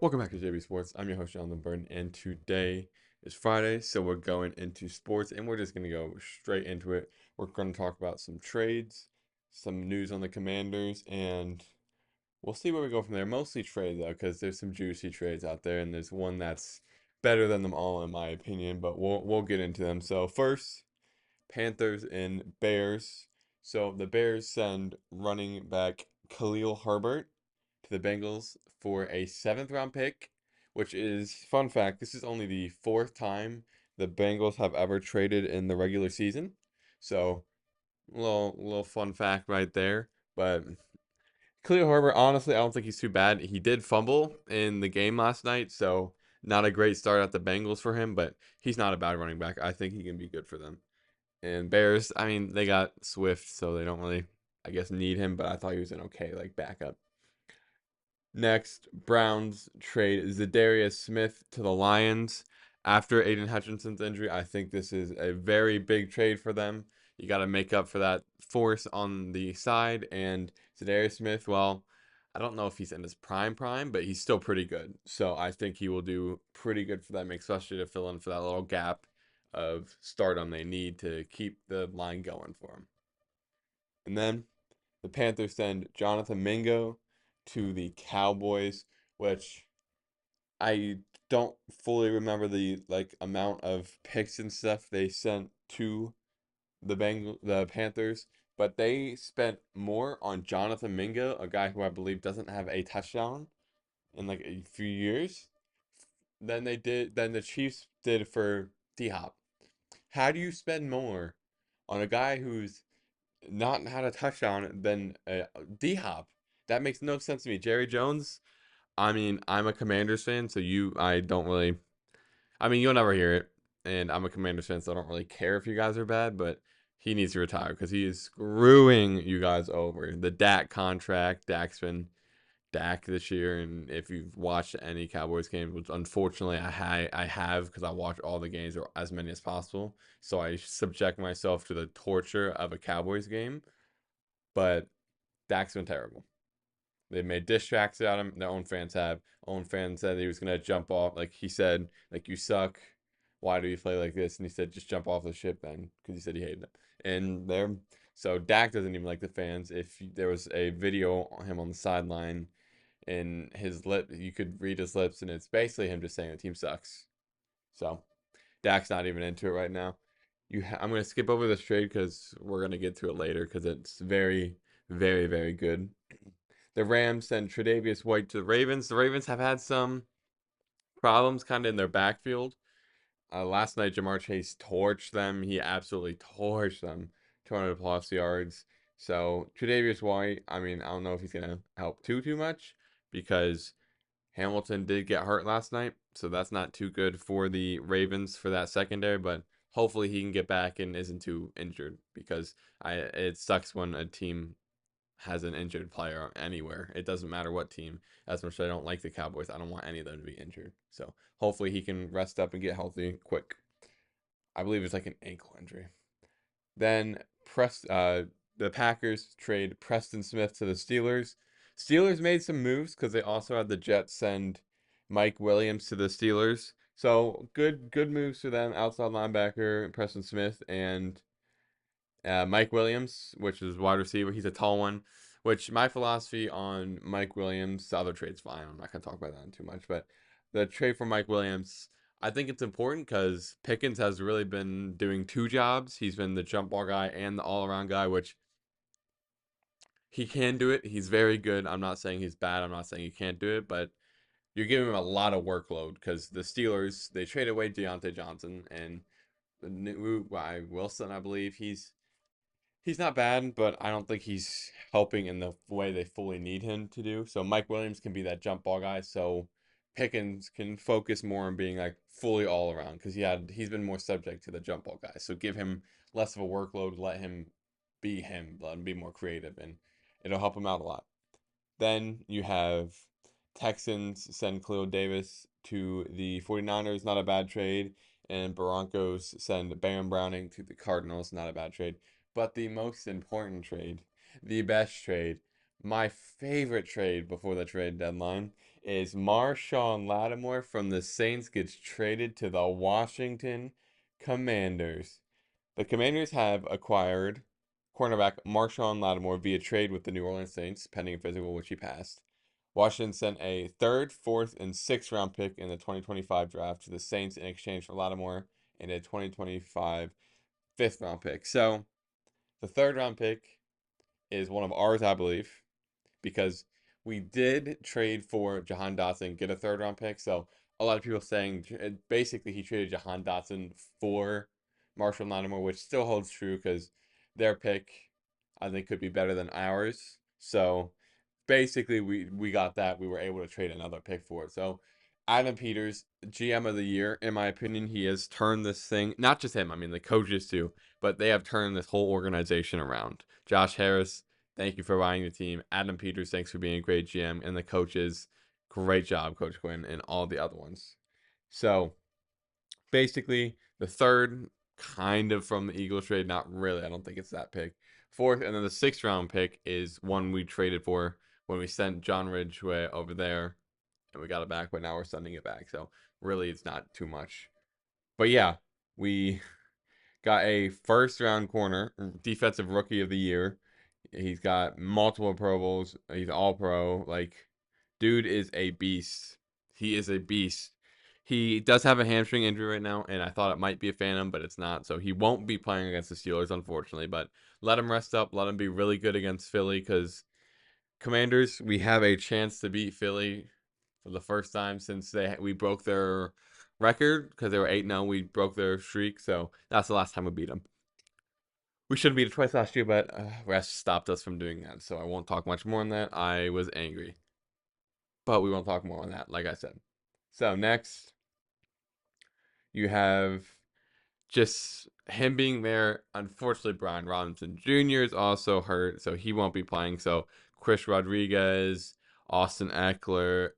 Welcome back to JBSports. I'm your host, Jonathan Burton, and today is Friday, so we're going into sports, and we're just going to go straight into it. We're going to talk about some trades, some news on the Commanders, and we'll see where we go from there. Mostly trade, though, because there's some juicy trades out there, and there's one that's better than them all, in my opinion, but we'll get into them. So first, Panthers and Bears. So the Bears send running back Khalil Herbert to the Bengals for a seventh round pick, which is, fun fact, this is only the fourth time the Bengals have ever traded in the regular season. So, little fun fact right there. But Khalil Herbert, honestly, I don't think he's too bad. He did fumble in the game last night, so not a great start at the Bengals for him, but he's not a bad running back. I think he can be good for them. And Bears, I mean, they got Swift, so they don't really, I guess, need him, but I thought he was an okay, like, backup. Next, Browns trade Zadarius Smith to the Lions after Aiden Hutchinson's injury. I think this is a very big trade for them. You got to make up for that force on the side. And Zadarius Smith, well, I don't know if he's in his prime, but he's still pretty good. So I think he will do pretty good for them, especially to fill in for that little gap of stardom they need to keep the line going for him. And then the Panthers send Jonathan Mingo to the Cowboys, which I don't fully remember the amount of picks and stuff they sent to the Panthers, but they spent more on Jonathan Mingo, a guy who I believe doesn't have a touchdown in like a few years, than the Chiefs did for D Hop. How do you spend more on a guy who's not had a touchdown than D Hop? That makes no sense to me. Jerry Jones, I mean, I'm a Commanders fan, so I don't really, I mean, you'll never hear it. And I'm a Commanders fan, so I don't really care if you guys are bad, but he needs to retire because he is screwing you guys over. The Dak contract, Dak's been Dak this year, and if you've watched any Cowboys games, which unfortunately I have because I watch all the games or as many as possible, so I subject myself to the torture of a Cowboys game. But Dak's been terrible. They made diss tracks out of him. Their own fans have. Own fans said he was gonna jump off. Like he said, like you suck. Why do you play like this? And he said, just jump off the ship then, because he said he hated it. And there, so Dak doesn't even like the fans. If there was a video on him on the sideline, and his lip, you could read his lips, and it's basically him just saying the team sucks. So Dak's not even into it right now. I'm gonna skip over this trade because we're gonna get to it later because it's very, very, very good. The Rams send Tre'Davious White to the Ravens. The Ravens have had some problems kind of in their backfield. Last night, Jamar Chase torched them. He absolutely torched them, 200 plus yards. So Tre'Davious White, I mean, I don't know if he's gonna help too much because Hamilton did get hurt last night, so that's not too good for the Ravens for that secondary. But hopefully he can get back and isn't too injured because it sucks when a team has an injured player anywhere. It doesn't matter what team. As much as I don't like the Cowboys, I don't want any of them to be injured. So hopefully he can rest up and get healthy quick. I believe it's like an ankle injury. Then the Packers trade Preston Smith to the Steelers. Steelers made some moves because they also had the Jets send Mike Williams to the Steelers. So good moves for them. Outside linebacker Preston Smith and Mike Williams, which is wide receiver. He's a tall one. Which my philosophy on Mike Williams, the other trade's fine. I'm not gonna talk about that too much, but the trade for Mike Williams, I think it's important because Pickens has really been doing two jobs. He's been the jump ball guy and the all around guy, which he can do it. He's very good. I'm not saying he's bad. I'm not saying he can't do it, but you're giving him a lot of workload because the Steelers they traded away Deontay Johnson and the new guy Wilson. I believe he's not bad, but I don't think he's helping in the way they fully need him to do. So Mike Williams can be that jump ball guy. So Pickens can focus more on being like fully all around because he's been more subject to the jump ball guy. So give him less of a workload, let him, let him be more creative, and it'll help him out a lot. Then you have Texans send Khalil Davis to the 49ers, not a bad trade. And Broncos send Baron Browning to the Cardinals, not a bad trade. But the most important trade, the best trade, My favorite trade before the trade deadline is Marshawn Lattimore from the Saints gets traded to the Washington Commanders. The Commanders have acquired cornerback Marshawn Lattimore via trade with the New Orleans Saints, pending a physical, which he passed. Washington sent a third, fourth, and sixth round pick in the 2025 draft to the Saints in exchange for Lattimore and a 2025 fifth round pick. So the third round pick is one of ours, I believe, because we did trade for Jahan Dotson, get a third round pick. So a lot of people saying basically he traded Jahan Dotson for Marshall Lattimore, which still holds true because their pick I think could be better than ours. So basically we got that. We were able to trade another pick for it. So Adam Peters, GM of the year, in my opinion, he has turned this thing, not just him, I mean the coaches too, but they have turned this whole organization around. Josh Harris, thank you for buying the team. Adam Peters, thanks for being a great GM. And the coaches, great job, Coach Quinn, and all the other ones. So basically, the third, kind of from the Eagles trade, not really. I don't think it's that pick. Fourth, and then the sixth round pick is one we traded for when we sent John Ridgeway over there, and we got it back, but now we're sending it back. So really, it's not too much. But yeah, we got a first round corner, defensive rookie of the year. He's got multiple Pro Bowls. He's all pro. Like, dude is a beast. He is a beast. He does have a hamstring injury right now, and I thought it might be a phantom, but it's not. So he won't be playing against the Steelers, unfortunately. But let him rest up. Let him be really good against Philly because Commanders, we have a chance to beat Philly for the first time since we broke their record because they were 8-0. We broke their streak, so that's the last time we beat them. We should have beat it twice last year, but rest stopped us from doing that. So I won't talk much more on that. I was angry, but we won't talk more on that, like I said. So next, you have just him being there. Unfortunately, Brian Robinson Jr. is also hurt, so he won't be playing. So Chris Rodriguez, Austin Eckler,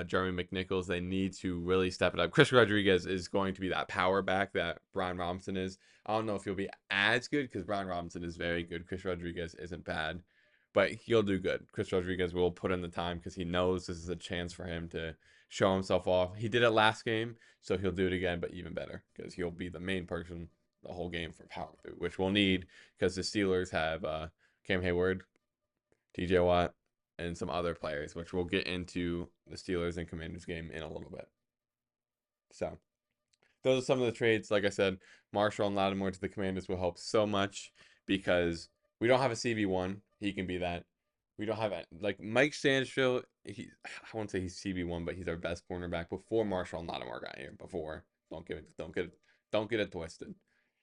Jeremy McNichols, they need to really step it up. Chris Rodriguez is going to be that power back that Brian Robinson is. I don't know if he'll be as good because Brian Robinson is very good. Chris Rodriguez isn't bad, but he'll do good. Chris Rodriguez will put in the time because he knows this is a chance for him to show himself off. He did it last game, so he'll do it again, but even better because he'll be the main person the whole game for power through, which we'll need because the Steelers have Cam Hayward, TJ Watt, and some other players, which we'll get into the Steelers and Commanders game in a little bit. So those are some of the trades. Like I said, Marshall and Lattimore to the Commanders will help so much because we don't have a CB1. He can be that. We don't have like Mike Sansfield. I won't say he's CB1, but he's our best cornerback before Marshall and Lattimore got here. Before, don't get it twisted.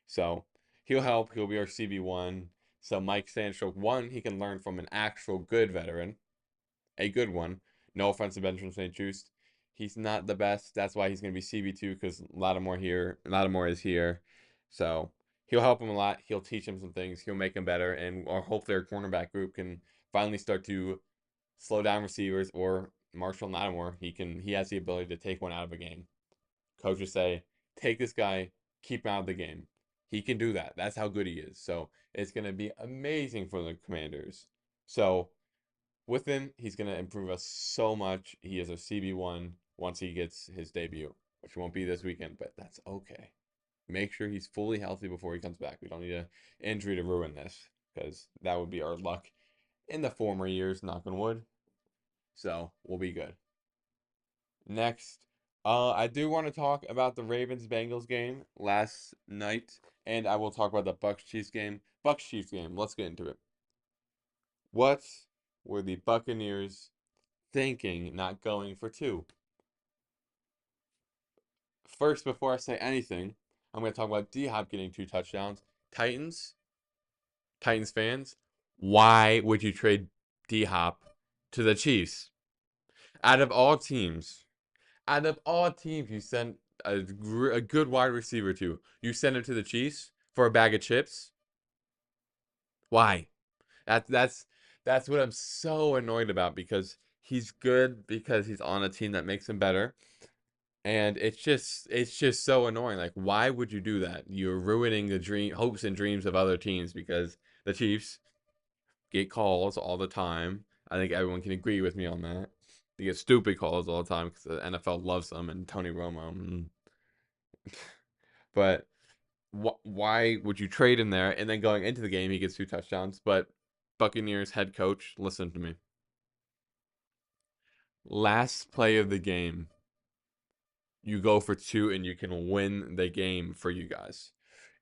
So he'll help. He'll be our CB1. So Mike Sansfield, one, he can learn from an actual good veteran, a good one. No offense to Benjamin St. Juste. He's not the best. That's why he's going to be CB2 because Lattimore is here. So he'll help him a lot. He'll teach him some things. He'll make him better. And I hope their cornerback group can finally start to slow down receivers or Marshall Lattimore. He has the ability to take one out of a game. Coaches say, take this guy, keep him out of the game. He can do that. That's how good he is. So it's going to be amazing for the Commanders. So with him, he's going to improve us so much. He is a CB1 once he gets his debut, which won't be this weekend, but that's okay. Make sure he's fully healthy before he comes back. We don't need an injury to ruin this because that would be our luck in the former years, knock on wood. So we'll be good. Next, I do want to talk about the Ravens Bengals game last night, and I will talk about the Bucks Chiefs game. Bucks Chiefs game. Let's get into it. What were the Buccaneers thinking not going for two? First, before I say anything, I'm going to talk about D Hop getting two touchdowns. Titans fans, why would you trade D Hop to the Chiefs? Out of all teams, you sent a good wide receiver to. You send him to the Chiefs for a bag of chips. Why? That, that's that's what I'm so annoyed about because he's good because he's on a team that makes him better. And it's just so annoying. Like, why would you do that? You're ruining the hopes and dreams of other teams because the Chiefs get calls all the time. I think everyone can agree with me on that. They get stupid calls all the time because the NFL loves them and Tony Romo. But why would you trade him there? And then going into the game, he gets 2 touchdowns. But Buccaneers head coach, listen to me. Last play of the game, you go for two and you can win the game for you guys.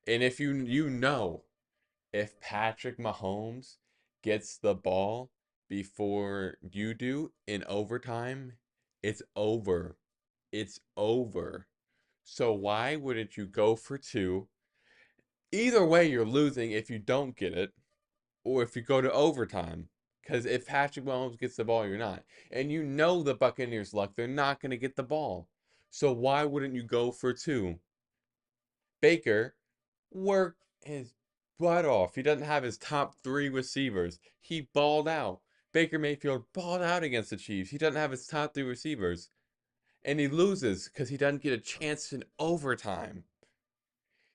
And if you know if Patrick Mahomes gets the ball before you do in overtime, it's over. It's over. So why wouldn't you go for two? Either way, you're losing if you don't get it, or if you go to overtime. Because if Patrick Mahomes gets the ball, you're not. And you know the Buccaneers' luck, they're not going to get the ball. So why wouldn't you go for two? Baker worked his butt off. He doesn't have his top three receivers. He balled out. Baker Mayfield balled out against the Chiefs. He doesn't have his top three receivers. And he loses because he doesn't get a chance in overtime.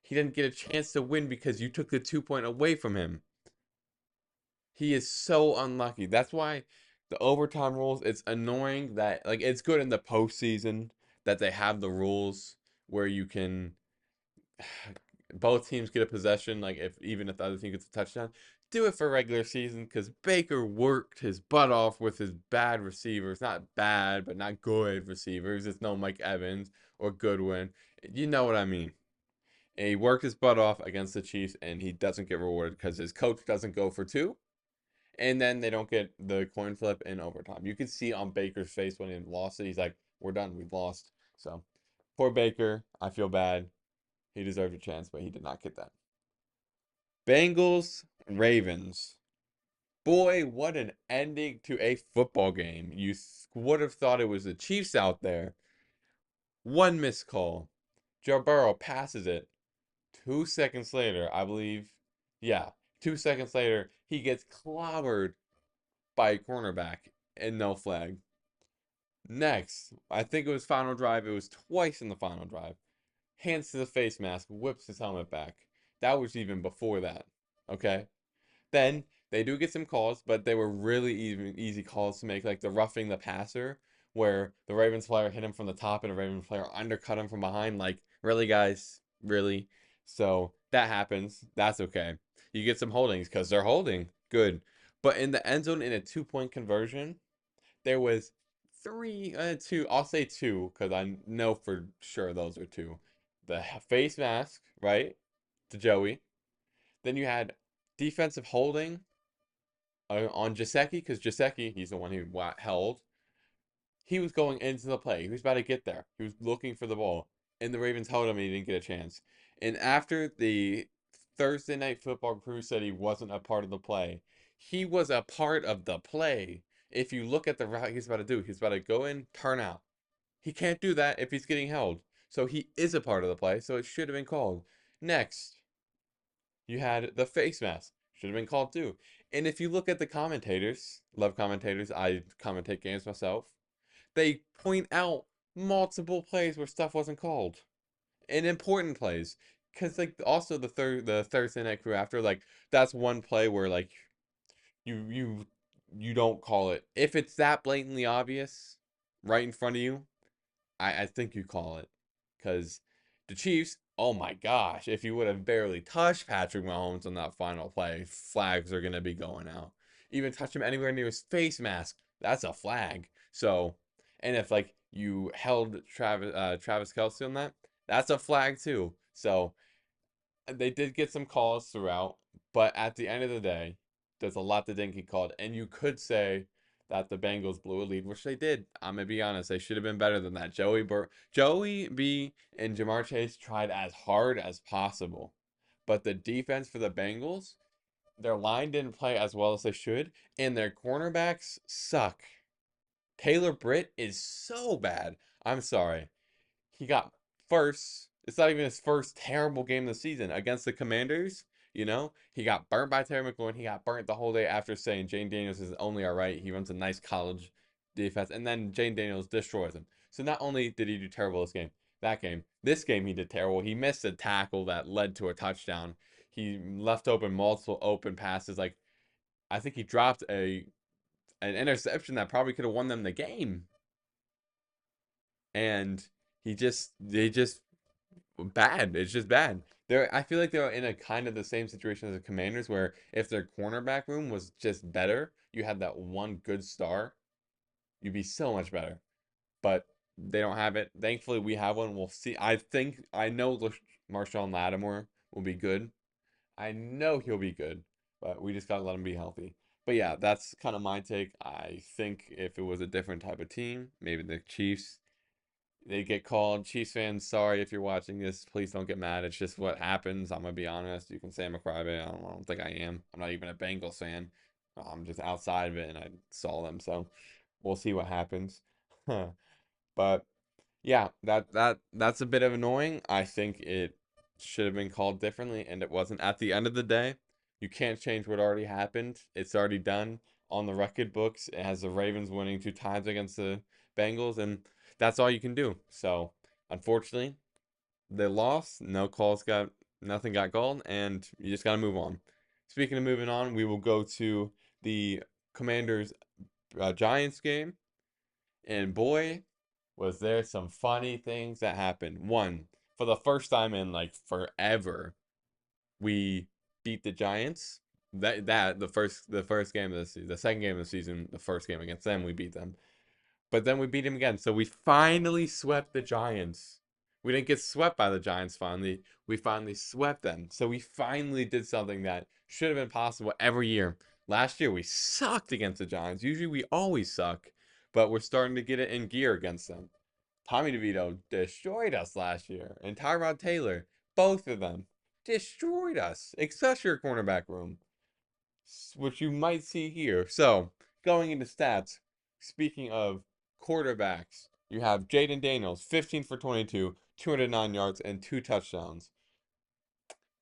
He didn't get a chance to win because you took the 2 point away from him. He is so unlucky. That's why the overtime rules, it's annoying that, like, it's good in the postseason that they have the rules where you can both teams get a possession, like if even if the other team gets a touchdown. Do it for regular season because Baker worked his butt off with his bad receivers. Not bad, but not good receivers. It's no Mike Evans or Goodwin. You know what I mean. And he worked his butt off against the Chiefs, and he doesn't get rewarded because his coach doesn't go for two, and then they don't get the coin flip in overtime. You could see on Baker's face when he lost it, he's like, "We're done. We've lost." So, poor Baker. I feel bad. He deserved a chance, but he did not get that. Bengals, Ravens. Boy, what an ending to a football game. You would have thought it was the Chiefs out there. One missed call. Joe Burrow passes it. 2 seconds later, I believe, yeah, 2 seconds later, he gets clobbered by a cornerback and no flag. Next, I think it was final drive. It was twice in the final drive. Hands to the face mask, whips his helmet back. That was even before that. Okay? Then they do get some calls, but they were really easy calls to make, like the roughing the passer, where the Ravens player hit him from the top and the Ravens player undercut him from behind. Like, really, guys? Really? So that happens. That's okay. You get some holdings because they're holding. Good. But in the end zone in a 2 point conversion, there was two, I'll say two, because I know for sure those are two. The face mask, right? To Joey. Then you had defensive holding on Jaceki, because Jaceki, he's the one who held. He was going into the play. He was about to get there. He was looking for the ball. And the Ravens held him and he didn't get a chance. And after the Thursday Night Football crew said he wasn't a part of the play, he was a part of the play. If you look at the route he's about to do, he's about to go in, turn out. He can't do that if he's getting held. So he is a part of the play, so it should have been called. Next, you had the face mask. Should have been called too. And if you look at the commentators, love commentators, I commentate games myself. They point out multiple plays where stuff wasn't called. And important plays. Cause like also the Thursday night crew after, like, that's one play where like you you you don't call it. If it's that blatantly obvious right in front of you, I think you call it. Because the Chiefs, oh my gosh, if you would have barely touched Patrick Mahomes on that final play, flags are going to be going out. Even touch him anywhere near his face mask, that's a flag. So, and if like you held Travis Kelce on that, that's a flag too. So they did get some calls throughout, but at the end of the day, there's a lot that didn't get called. And you could say that the Bengals blew a lead, which they did. I'm gonna be honest, they should have been better than that. Joey B and Jamar Chase tried as hard as possible, but the defense for the Bengals, their line didn't play as well as they should, and their cornerbacks suck. Taylor Britt is so bad. I'm sorry. He got first. It's not even his first terrible game of the season against the Commanders. You know, he got burnt by Terry McLaurin. He got burnt the whole day after saying Jane Daniels is only all right. He runs a nice college defense, and then Jane Daniels destroys him. So not only did he do terrible this game he did terrible. He missed a tackle that led to a touchdown. He left open multiple open passes. Like, I think he dropped a an interception that probably could have won them the game. And they just bad. It's just bad. I feel like they're in a kind of the same situation as the Commanders, where if their cornerback room was just better, you had that one good star, you'd be so much better. But they don't have it. Thankfully, we have one. We'll see. I know Marshawn Lattimore will be good. I know he'll be good, but we just gotta let him be healthy. But yeah, that's kind of my take. I think if it was a different type of team, maybe the Chiefs, they get called. Chiefs fans, sorry if you're watching this. Please don't get mad. It's just what happens. I'm gonna be honest. You can say I'm a crybaby. I don't think I am. I'm not even a Bengals fan. I'm just outside of it, and I saw them, so we'll see what happens. But yeah, that's a bit of annoying. I think it should have been called differently, and it wasn't. At the end of the day, you can't change what already happened. It's already done on the record books. It has the Ravens winning 2 times against the Bengals, and that's all you can do. So, unfortunately, they lost. Nothing got called, and you just got to move on. Speaking of moving on, we will go to the Commanders Giants game. And boy, was there some funny things that happened. One, for the first time in like forever, we beat the Giants. The first game of the season, the second game of the season, the first game against them, we beat them. But then we beat them again. So we finally swept the Giants. We didn't get swept by the Giants finally. We finally swept them. So we finally did something that should have been possible every year. Last year we sucked against the Giants. Usually we always suck, but we're starting to get it in gear against them. Tommy DeVito destroyed us last year, and Tyrod Taylor, both of them, destroyed us, especially your cornerback room, which you might see here. So, going into stats, speaking of quarterbacks, you have Jaden Daniels, 15 for 22, 209 yards, and 2 touchdowns.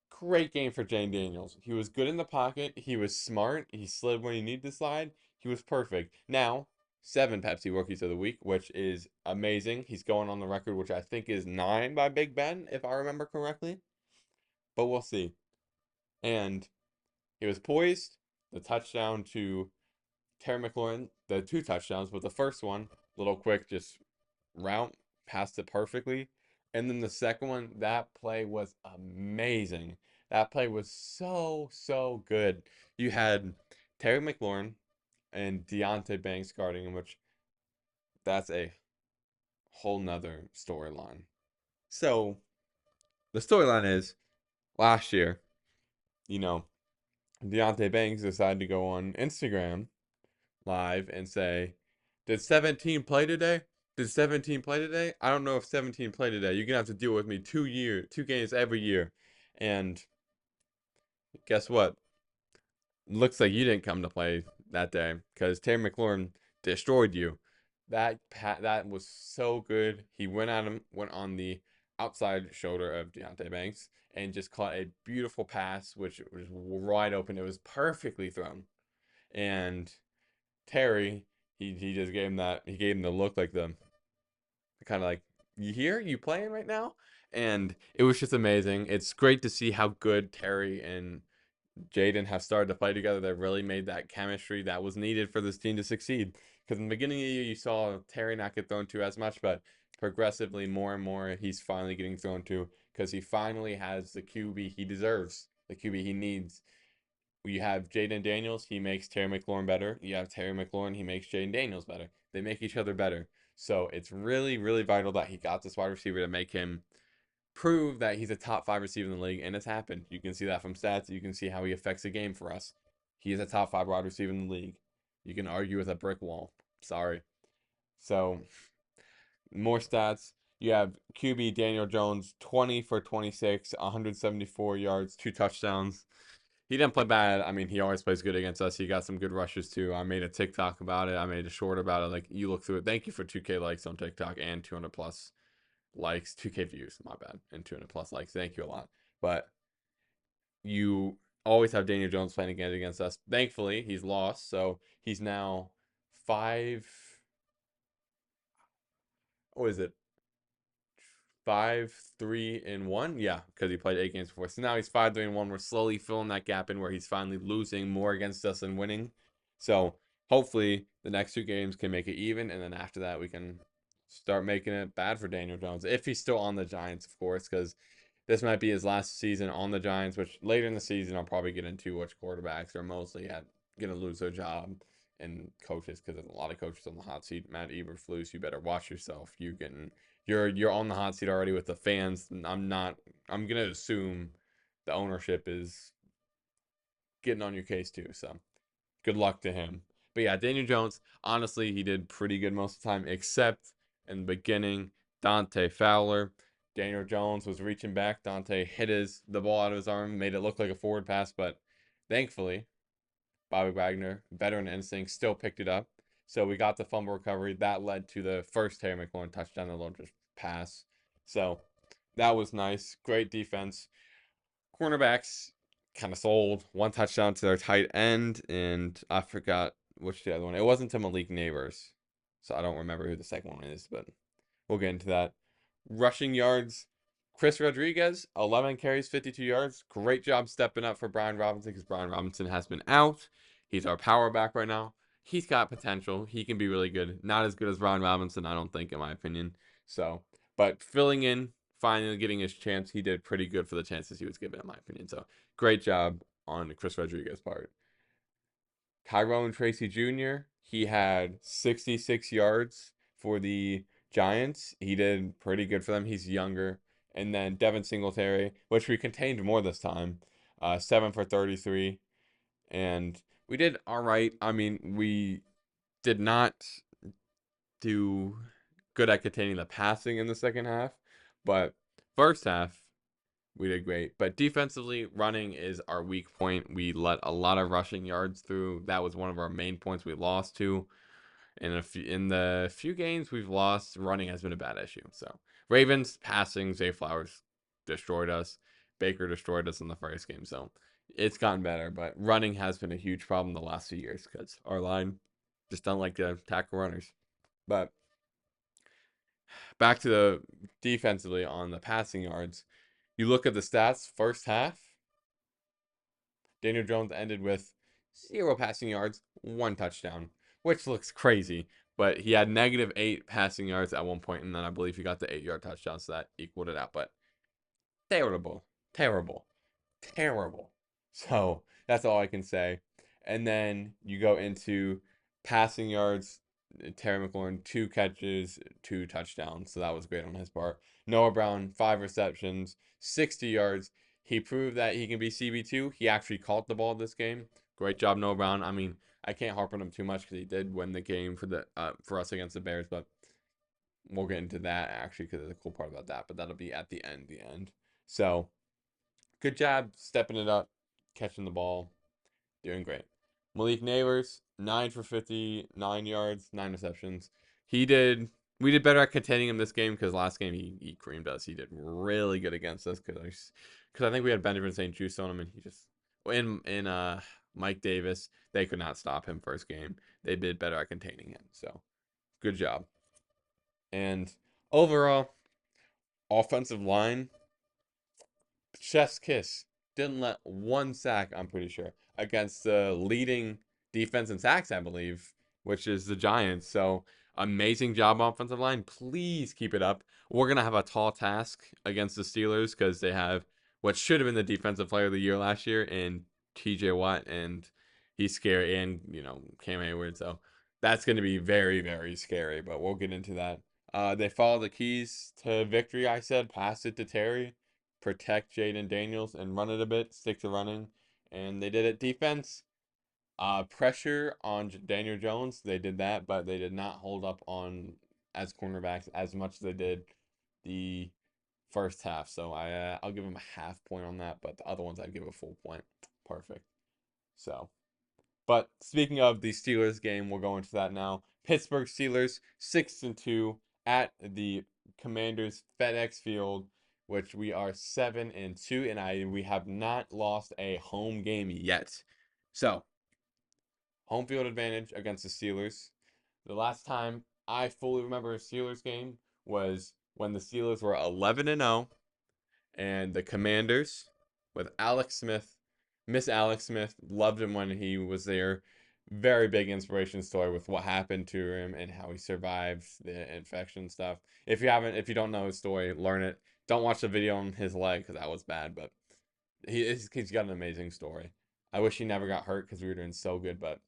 Great game for Jaden Daniels. He was good in the pocket. He was smart. He slid when he needed to slide. He was perfect. Now, 7 Pepsi Rookies of the Week, which is amazing. He's going on the record, which I think is 9 by Big Ben, if I remember correctly. But we'll see. And he was poised. The touchdown to Terry McLaurin, the 2 touchdowns, but the first one, little quick, just route, passed it perfectly. And then the second one, that play was amazing. That play was so, so good. You had Terry McLaurin and Deontay Banks guarding him, which that's a whole nother storyline. So the storyline is last year, you know, Deontay Banks decided to go on Instagram live and say, "Did 17 play today? Did 17 play today? I don't know if 17 played today. You're gonna have to deal with me 2 games every year." And guess what? Looks like you didn't come to play that day because Terry McLaurin destroyed you. That was so good. He went on the outside shoulder of Deontay Banks and just caught a beautiful pass, which was wide open. It was perfectly thrown. And Terry, he just gave him the look, like the kind of like, you here? You playing right now? And it was just amazing. It's great to see how good Terry and Jaden have started to play together. They really made that chemistry that was needed for this team to succeed. Because in the beginning of the year, you saw Terry not get thrown to as much, but progressively, more and more, he's finally getting thrown to because he finally has the QB he deserves, the QB he needs. You have Jaden Daniels, he makes Terry McLaurin better. You have Terry McLaurin, he makes Jaden Daniels better. They make each other better. So it's really, really vital that he got this wide receiver to make him prove that he's a top 5 receiver in the league, and it's happened. You can see that from stats. You can see how he affects the game for us. He is a top 5 wide receiver in the league. You can argue with a brick wall. Sorry. So, more stats. You have QB Daniel Jones, 20 for 26, 174 yards, 2 touchdowns. He didn't play bad. I mean, he always plays good against us. He got some good rushes too. I made a TikTok about it. I made a short about it. Like, you look through it. Thank you for 2K likes on TikTok and 200 plus likes, 2K views, my bad, and 200 plus likes. Thank you a lot. But you always have Daniel Jones playing against us. Thankfully, he's lost, so he's now 5. What is it? 5-3-1. Yeah, because he played 8 games before. So now he's 5-3-1. We're slowly filling that gap in where he's finally losing more against us than winning. So hopefully the next 2 games can make it even, and then after that we can start making it bad for Daniel Jones if he's still on the Giants, of course, because this might be his last season on the Giants. Which later in the season I'll probably get into which quarterbacks are mostly gonna lose their job and coaches, because there's a lot of coaches on the hot seat. Matt Eberflus, you better watch yourself. You're on the hot seat already with the fans. I'm gonna assume the ownership is getting on your case too. So good luck to him. But yeah, Daniel Jones, honestly, he did pretty good most of the time, except in the beginning, Dante Fowler. Daniel Jones was reaching back. Dante hit the ball out of his arm, made it look like a forward pass, but thankfully, Bobby Wagner, veteran instinct, still picked it up. So we got the fumble recovery. That led to the first Terry McLaurin touchdown, the largest pass. So that was nice. Great defense. Cornerbacks kind of sold. One touchdown to their tight end, and I forgot which the other one. It wasn't to Malik Neighbors. So I don't remember who the second one is, but we'll get into that. Rushing yards, Chris Rodriguez, 11 carries, 52 yards. Great job stepping up for Brian Robinson, because Brian Robinson has been out. He's our power back right now. He's got potential. He can be really good. Not as good as Brian Robinson, I don't think, in my opinion. So, but filling in, finally getting his chance, he did pretty good for the chances he was given, in my opinion. So, great job on Chris Rodriguez's part. Tyrone Tracy Jr., he had 66 yards for the Giants. He did pretty good for them. He's younger. And then Devin Singletary, which we contained more this time, 7 for 33. And we did all right. I mean, we did not do good at containing the passing in the second half, but first half, we did great. But defensively, running is our weak point. We let a lot of rushing yards through. That was one of our main points we lost to. In the few games we've lost, running has been a bad issue. So Ravens passing, Zay Flowers destroyed us. Baker destroyed us in the first game. So it's gotten better, but running has been a huge problem the last few years because our line just don't like to tackle runners. But back to the defensively on the passing yards. You look at the stats, first half, Daniel Jones ended with 0 passing yards, 1 touchdown, which looks crazy. But he had -8 passing yards at one point, and then I believe he got the 8-yard touchdown, so that equaled it out. But terrible, terrible, terrible. So that's all I can say. And then you go into passing yards. Terry McLaurin, 2 catches, 2 touchdowns. So that was great on his part. Noah Brown, 5 receptions, 60 yards. He proved that he can be CB2. He actually caught the ball this game. Great job, Noah Brown. I mean, I can't harp on him too much because he did win the game for us against the Bears, but we'll get into that actually because there's a cool part about that. But that'll be at the end. So good job stepping it up, catching the ball, doing great. Malik Neighbors, 9 for 59 yards, 9 receptions. We did better at containing him this game because last game he creamed us. He did really good against us because I think we had Benjamin St. Juste on him, and he just in Mike Davis, they could not stop him first game. They did better at containing him. So good job. And overall, offensive line, chef's kiss. Didn't let 1 sack, I'm pretty sure, against the leading defense in sacks, I believe, which is the Giants. So amazing job offensive line. Please keep it up. We're gonna have a tall task against the Steelers because they have what should have been the defensive player of the year last year in TJ Watt, and he's scary, and Cam Hayward. So that's gonna be very, very scary. But we'll get into that. They follow the keys to victory. I said, pass it to Terry, protect Jaden Daniels, and run it a bit, stick to running. And they did it. Defense, pressure on Daniel Jones. They did that, but they did not hold up on as cornerbacks as much as they did the first half. So I'll give them a half point on that, but the other ones I'd give a full point. Perfect. So, but speaking of the Steelers game, we'll go into that now. Pittsburgh Steelers 6-2 at the Commanders FedEx Field, which we are 7-2, and we have not lost a home game yet. So, home field advantage against the Steelers. The last time I fully remember a Steelers game was when the Steelers were 11-0, and the Commanders with Alex Smith. Miss Alex Smith, loved him when he was there. Very big inspiration story with what happened to him and how he survived the infection stuff. If you don't know his story, learn it. Don't watch the video on his leg because that was bad, but he's got an amazing story. I wish he never got hurt because we were doing so good, but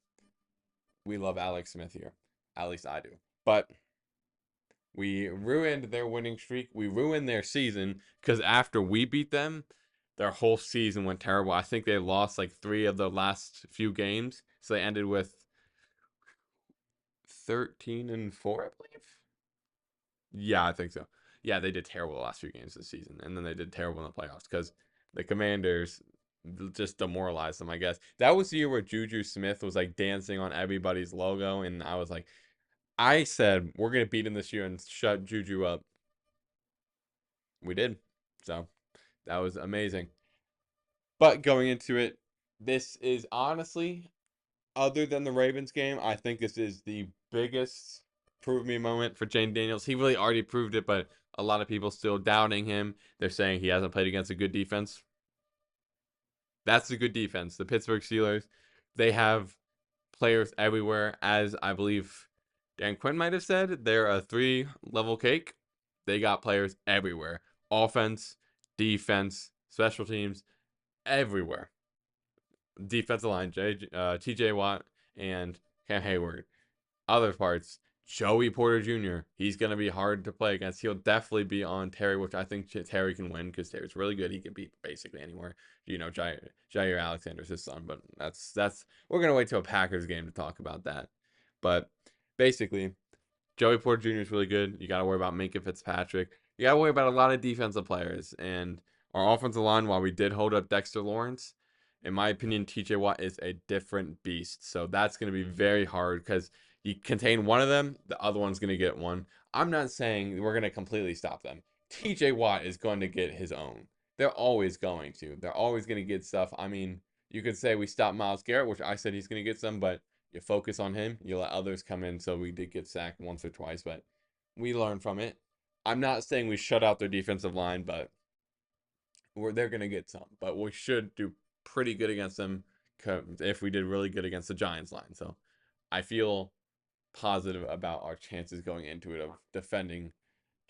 we love Alex Smith here. At least I do. But we ruined their winning streak. We ruined their season because after we beat them, their whole season went terrible. I think they lost like 3 of the last few games. So they ended with 13-4, I believe. Yeah, I think so. Yeah, they did terrible the last few games this season. And then they did terrible in the playoffs because the Commanders just demoralized them, I guess. That was the year where Juju Smith was like dancing on everybody's logo. And I was like, I said, we're going to beat him this year and shut Juju up. We did. So that was amazing. But going into it, this is honestly, other than the Ravens game, I think this is the biggest prove me moment for Jane Daniels. He really already proved it, but a lot of people still doubting him. They're saying he hasn't played against a good defense. That's a good defense. The Pittsburgh Steelers, they have players everywhere, as I believe Dan Quinn might have said. They're a 3-level cake. They got players everywhere. Offense, defense, special teams, everywhere. Defensive line, TJ Watt and Cam Hayward. Other parts, Joey Porter Jr. He's going to be hard to play against. He'll definitely be on Terry, which I think Terry can win because Terry's really good. He can beat basically anywhere. Jair Alexander's his son, but that's we're going to wait till a Packers game to talk about that. But basically, Joey Porter Jr. is really good. You got to worry about Minkah Fitzpatrick. You got to worry about a lot of defensive players. And our offensive line, while we did hold up Dexter Lawrence, in my opinion, TJ Watt is a different beast. So that's going to be very hard because you contain one of them, the other one's going to get one. I'm not saying we're going to completely stop them. TJ Watt is going to get his own. They're always going to. They're always going to get stuff. I mean, you could say we stop Myles Garrett, which I said he's going to get some, but you focus on him. You let others come in. So we did get sacked once or twice, but we learned from it. I'm not saying we shut out their defensive line, but they're going to get some. But we should do pretty good against them if we did really good against the Giants line. So I feel positive about our chances going into it of defending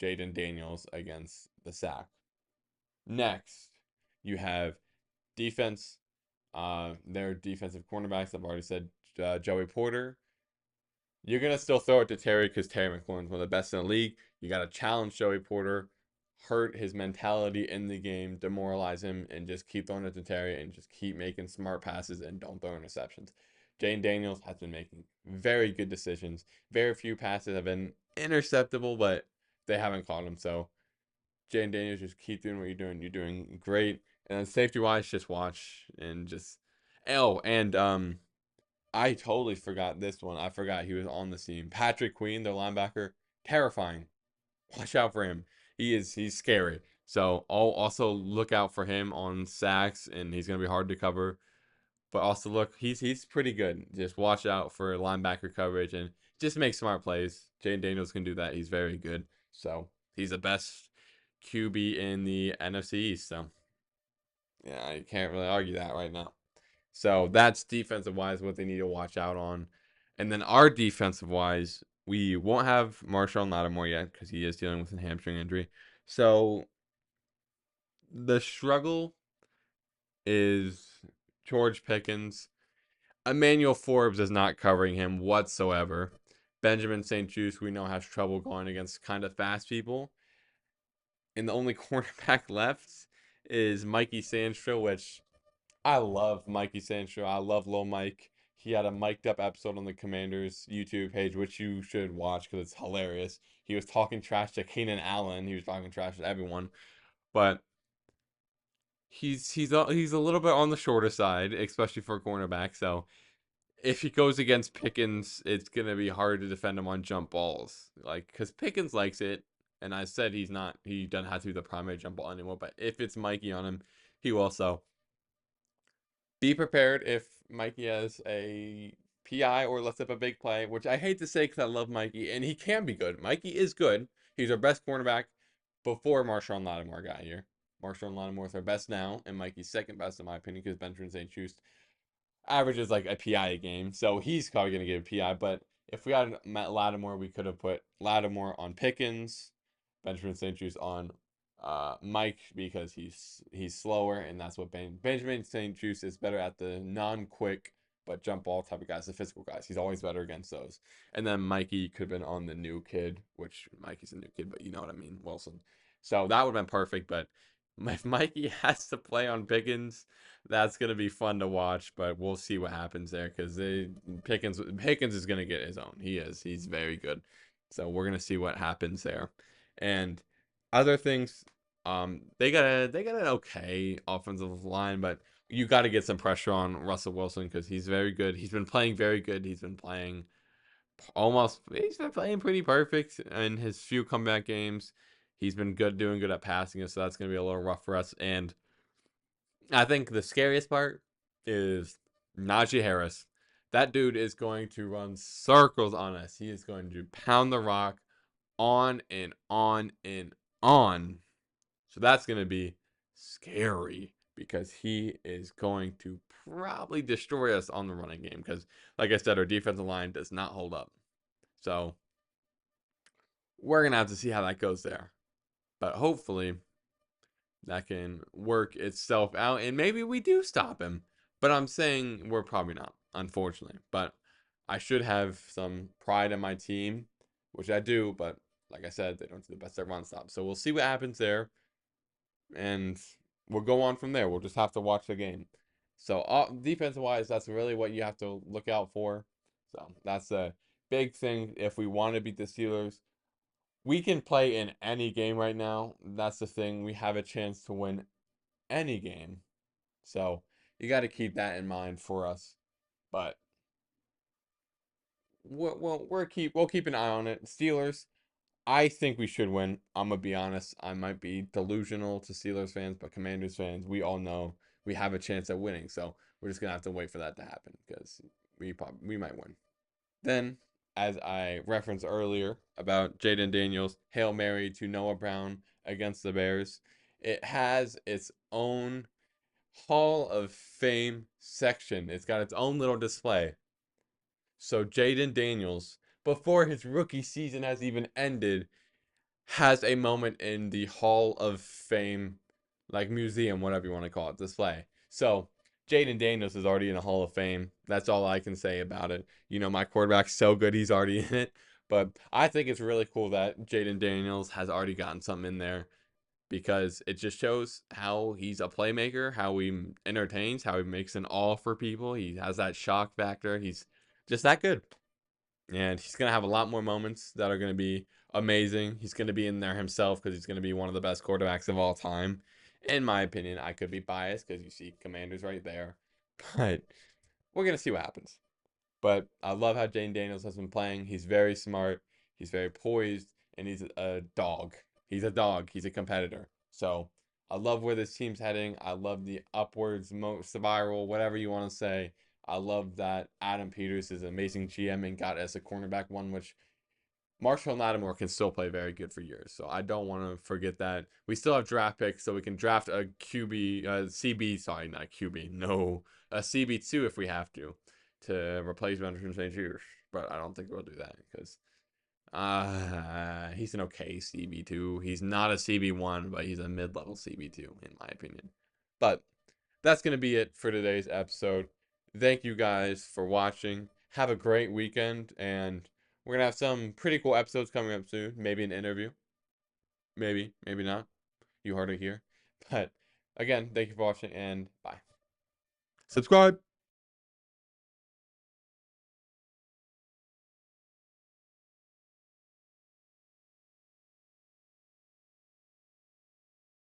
Jaden Daniels against the sack. Next, you have defense. Their defensive cornerbacks, I've already said Joey Porter. You're going to still throw it to Terry because Terry McLaurin's one of the best in the league. You got to challenge Joey Porter, hurt his mentality in the game, demoralize him, and just keep throwing it to Terry and just keep making smart passes and don't throw interceptions. Jane Daniels has been making very good decisions. Very few passes have been interceptable, but they haven't caught him. So Jane Daniels, just keep doing what you're doing. You're doing great. And then safety wise, just watch and just I totally forgot this one. I forgot he was on the team. Patrick Queen, their linebacker, terrifying. Watch out for him. He's scary. So I'll also look out for him on sacks, and he's gonna be hard to cover. But also look, he's pretty good. Just watch out for linebacker coverage and just make smart plays. Jane Daniels can do that. He's very good. So he's the best QB in the NFC East. So yeah, I can't really argue that right now. So that's defensive wise what they need to watch out on. And then our defensive wise, we won't have Marshall Lattimore yet because he is dealing with a hamstring injury. So the struggle is George Pickens. Emmanuel Forbes is not covering him whatsoever. Benjamin St-Juste, we know, has trouble going against kind of fast people. And the only cornerback left is Mikey Sandstro, which I love Mikey Sandstro. I love Lil Mike. He had a mic'd up episode on the Commanders YouTube page, which you should watch because it's hilarious. He was talking trash to Keenan Allen. He was talking trash to everyone. But he's a little bit on the shorter side, especially for a cornerback. So if he goes against Pickens, it's gonna be hard to defend him on jump balls. Like, because Pickens likes it, and I said he doesn't have to be the primary jump ball anymore. But if it's Mikey on him, he will. So be prepared if Mikey has a PI or lets up a big play, which I hate to say because I love Mikey, and he can be good. Mikey is good. He's our best cornerback, before Marshawn Lattimore got here. Marshawn Lattimore is our best now, and Mikey's second best in my opinion because Benjamin St. Juste averages like a PI a game, so he's probably going to get a PI. But if we had Matt Lattimore, we could have put Lattimore on Pickens, Benjamin St. Juste on Mike because he's slower, and that's what Benjamin St. Juste is better at the non-quick but jump ball type of guys, the physical guys. He's always better against those. And then Mikey could have been on the new kid, which Mikey's a new kid, but you know what I mean, Wilson. So that would have been perfect. But if Mikey has to play on Pickens, that's gonna be fun to watch, but we'll see what happens there because Pickens is gonna get his own. He's very good, so we're gonna see what happens there. And other things, they got an okay offensive line, but you got to get some pressure on Russell Wilson because he's very good. He's been playing very good. He's been playing pretty perfect in his few comeback games. He's been good, doing good at passing us, so that's gonna be a little rough for us. And I think the scariest part is Najee Harris. That dude is going to run circles on us. He is going to pound the rock on and on and on. So that's going to be scary because he is going to probably destroy us on the running game because, like I said, our defensive line does not hold up. So we're going to have to see how that goes there. But hopefully that can work itself out and maybe we do stop him. But I'm saying we're probably not, unfortunately. But I should have some pride in my team, which I do, but like I said, they don't do the best at run stop. So we'll see what happens there. And we'll go on from there. We'll just have to watch the game. So defensive wise, that's really what you have to look out for. So that's a big thing if we want to beat the Steelers. We can play in any game right now. That's the thing. We have a chance to win any game. So you got to keep that in mind for us. But we'll keep an eye on it. Steelers, I think we should win. I'm gonna be honest. I might be delusional to Steelers fans, but Commanders fans, we all know we have a chance at winning. So we're just gonna have to wait for that to happen because we might win. Then, as I referenced earlier about Jaden Daniels' Hail Mary to Noah Brown against the Bears, it has its own Hall of Fame section. It's got its own little display. So Jaden Daniels, before his rookie season has even ended, has a moment in the Hall of Fame, like museum, whatever you want to call it, display. So Jaden Daniels is already in the Hall of Fame. That's all I can say about it. You know, my quarterback's so good, he's already in it. But I think it's really cool that Jaden Daniels has already gotten something in there because it just shows how he's a playmaker, how he entertains, how he makes an all for people. He has that shock factor. He's just that good. And he's going to have a lot more moments that are going to be amazing. He's going to be in there himself because he's going to be one of the best quarterbacks of all time. In my opinion, I could be biased because you see Commanders right there. But we're going to see what happens. But I love how Jane Daniels has been playing. He's very smart. He's very poised. And he's a dog. He's a dog. He's a competitor. So I love where this team's heading. I love the upwards spiral, whatever you want to say. I love that Adam Peters is an amazing GM and got us a cornerback one, which Marshall Lattimore can still play very good for years. So I don't want to forget that. We still have draft picks, so we can draft a QB, CB, sorry, not a QB, no, a CB2 if we have to replace Benjamin St. Juste. But I don't think we'll do that because he's an okay CB2. He's not a CB1, but he's a mid-level CB2 in my opinion. But that's going to be it for today's episode. Thank you guys for watching. Have a great weekend, and we're going to have some pretty cool episodes coming up soon. Maybe an interview. Maybe, maybe not. You heard it here. But again, thank you for watching, and bye. Subscribe.